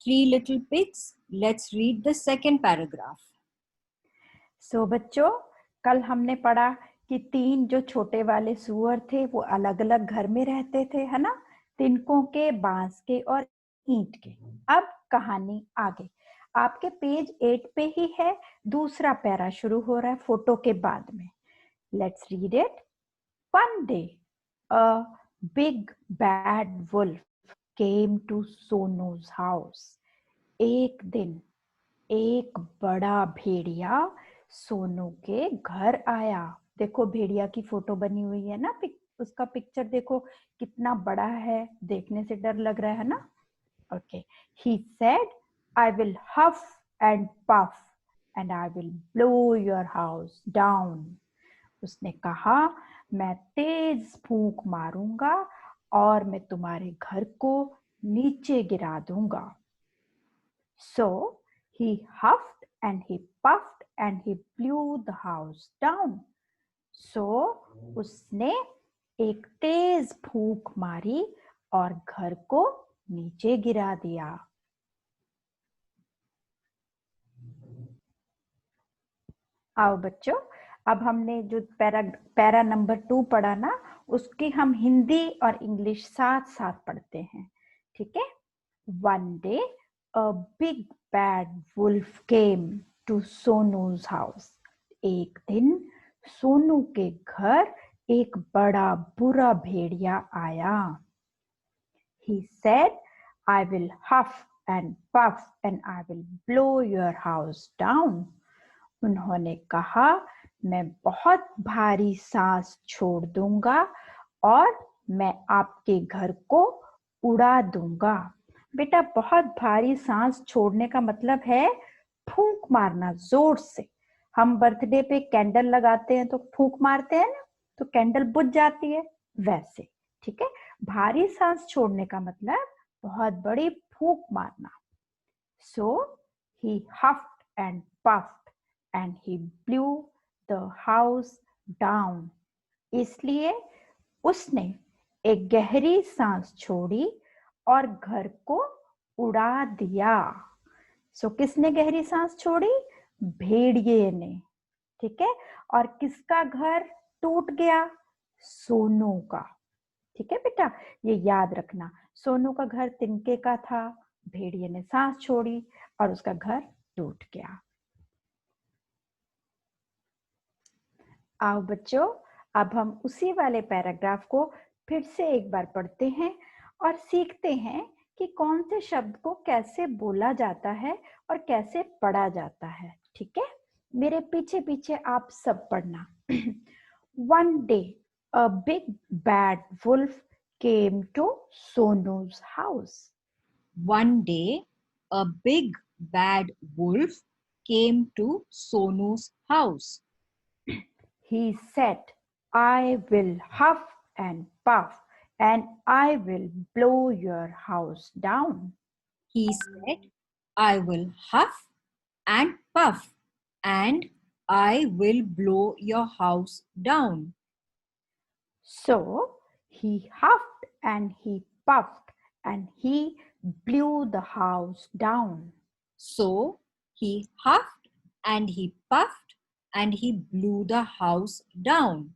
Three little pigs. Let's read the second paragraph. सो बच्चों, कल हमने पढ़ा कि तीन जो छोटे वाले सूअर थे वो अलग अलग घर में रहते थे, है ना, तिनकों के, बांस के और ईंट के। अब कहानी आगे आपके पेज 8 पे ही है, दूसरा पैरा शुरू हो रहा है फोटो के बाद में। Let's read it. One day a big bad wolf came to Sonu's house. एक दिन एक बड़ा भेड़िया सोनू के घर आया। देखो भेड़िया की फोटो बनी हुई है ना, उसका पिक्चर देखो कितना बड़ा है, देखने से डर लग रहा है ना। Okay, he said I will huff and puff and I will blow your house down. उसने कहा मैं तेज फूंक मारूंगा और मैं तुम्हारे घर को नीचे गिरा दूंगा। So he huffed and he puffed and he blew the house down. So उसने एक तेज फूंक मारी और घर को नीचे गिरा दिया। आओ बच्चों, अब हमने जो पैरा नंबर 2 पढ़ा ना, उसकी हम हिंदी और इंग्लिश साथ साथ पढ़ते हैं, ठीक है। One day a big bad wolf came to Sonu's house. एक दिन सोनू के घर एक बड़ा बुरा भेड़िया आया। He said, I will huff and puff and I will blow your house down. उन्होंने कहा मैं बहुत भारी सांस छोड़ दूंगा और मैं आपके घर को उड़ा दूंगा। बेटा, बहुत भारी सांस छोड़ने का मतलब है फूंक मारना जोर से। हम बर्थडे पे कैंडल लगाते हैं तो फूंक मारते हैं ना, तो कैंडल बुझ जाती है, वैसे, ठीक है। भारी सांस छोड़ने का मतलब बहुत बड़ी फूंक मारना। So he huffed and puffed and he blew the house down. इसलिए उसने एक गहरी सांस छोड़ी और घर को उड़ा दिया। सो किसने गहरी सांस छोड़ी? भेड़िए ने, ठीक है। और किसका घर टूट गया? सोनू का, ठीक है बेटा, ये याद रखना। सोनू का घर तिनके का था, भेड़िए ने सांस छोड़ी और उसका घर टूट गया। आओ बच्चों, अब हम उसी वाले पैराग्राफ को फिर से एक बार पढ़ते हैं और सीखते हैं कि कौन से शब्द को कैसे बोला जाता है और कैसे पढ़ा जाता है, ठीक है। मेरे पीछे पीछे आप सब पढ़ना। One day a big bad wolf came to Sonu's house. One day, a big bad wolf came to Sonu's house. He said, I will huff and puff and I will blow your house down. He said, I will huff and puff and I will blow your house down. So he huffed and he puffed and he blew the house down. So he huffed and he puffed and he blew the house down.